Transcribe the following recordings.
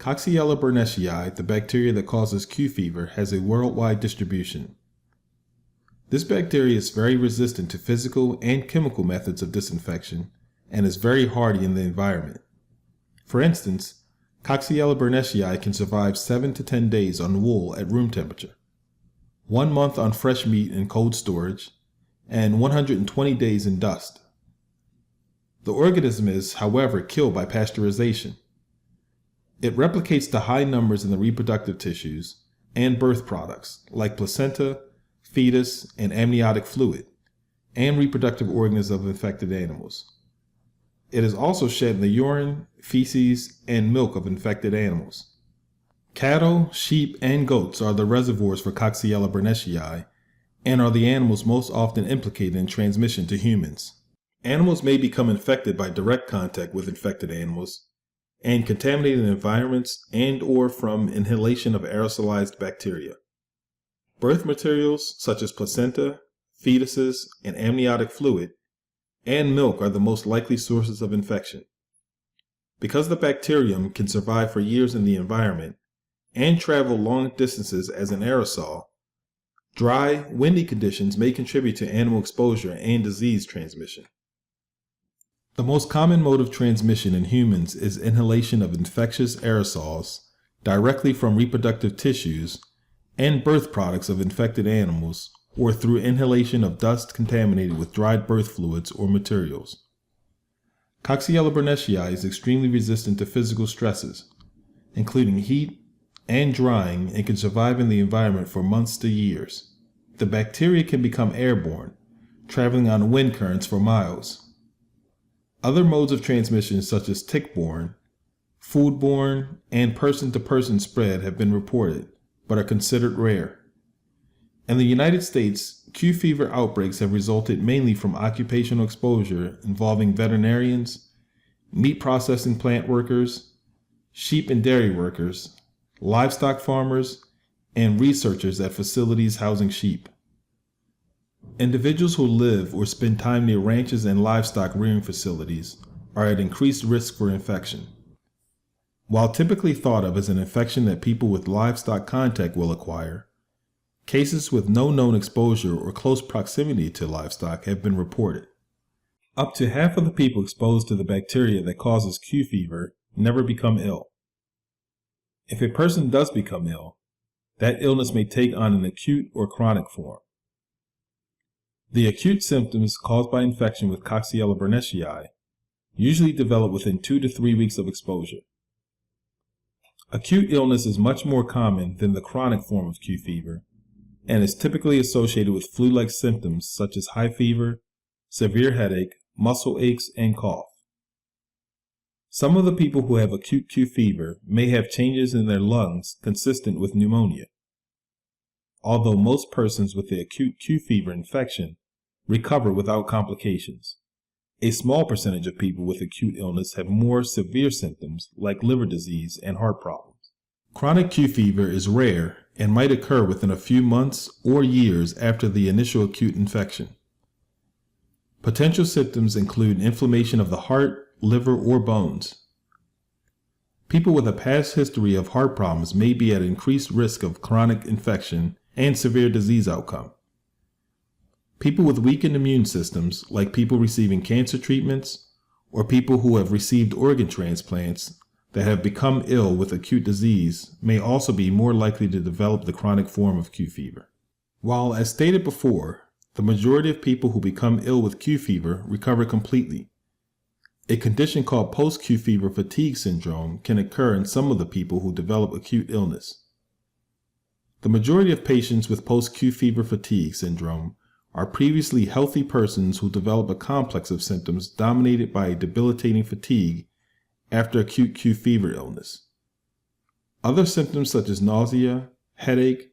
Coxiella burnetii, the bacteria that causes Q fever, has a worldwide distribution. This bacteria is very resistant to physical and chemical methods of disinfection and is very hardy in the environment. For instance, Coxiella burnetii can survive 7 to 10 days on wool at room temperature, 1 month on fresh meat in cold storage, and 120 days in dust. The organism is, however, killed by pasteurization. It replicates to high numbers in the reproductive tissues and birth products like placenta, fetus, and amniotic fluid, and reproductive organs of infected animals. It is also shed in the urine, feces, and milk of infected animals. Cattle, sheep, and goats are the reservoirs for Coxiella burnetii and are the animals most often implicated in transmission to humans. Animals may become infected by direct contact with infected animals and contaminated environments and/or from inhalation of aerosolized bacteria. Birth materials such as placenta, fetuses, and amniotic fluid, and milk are the most likely sources of infection. Because the bacterium can survive for years in the environment and travel long distances as an aerosol, dry, windy conditions may contribute to animal exposure and disease transmission. The most common mode of transmission in humans is inhalation of infectious aerosols directly from reproductive tissues and birth products of infected animals, or through inhalation of dust contaminated with dried birth fluids or materials. Coxiella burnetii is extremely resistant to physical stresses, including heat and drying, and can survive in the environment for months to years. The bacteria can become airborne, traveling on wind currents for miles. Other modes of transmission such as tick-borne, foodborne, and person-to-person spread have been reported, but are considered rare. In the United States, Q fever outbreaks have resulted mainly from occupational exposure involving veterinarians, meat processing plant workers, sheep and dairy workers, livestock farmers, and researchers at facilities housing sheep. Individuals who live or spend time near ranches and livestock rearing facilities are at increased risk for infection. While typically thought of as an infection that people with livestock contact will acquire, cases with no known exposure or close proximity to livestock have been reported. Up to half of the people exposed to the bacteria that causes Q fever never become ill. If a person does become ill, that illness may take on an acute or chronic form. The acute symptoms caused by infection with Coxiella burnetii usually develop within 2 to 3 weeks of exposure. Acute illness is much more common than the chronic form of Q fever and is typically associated with flu-like symptoms such as high fever, severe headache, muscle aches, and cough. Some of the people who have acute Q fever may have changes in their lungs consistent with pneumonia. Although most persons with the acute Q fever infection recover without complications, a small percentage of people with acute illness have more severe symptoms like liver disease and heart problems. Chronic Q fever is rare and might occur within a few months or years after the initial acute infection. Potential symptoms include inflammation of the heart, liver, or bones. People with a past history of heart problems may be at increased risk of chronic infection and severe disease outcome. People with weakened immune systems, like people receiving cancer treatments or people who have received organ transplants that have become ill with acute disease, may also be more likely to develop the chronic form of Q fever. While, as stated before, the majority of people who become ill with Q fever recover completely, a condition called post-Q fever fatigue syndrome can occur in some of the people who develop acute illness. The majority of patients with post-Q fever fatigue syndrome are previously healthy persons who develop a complex of symptoms dominated by debilitating fatigue after acute Q fever illness. Other symptoms such as nausea, headache,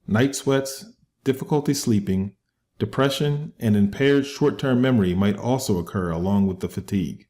night sweats, difficulty sleeping, depression, and impaired short-term memory might also occur along with the fatigue.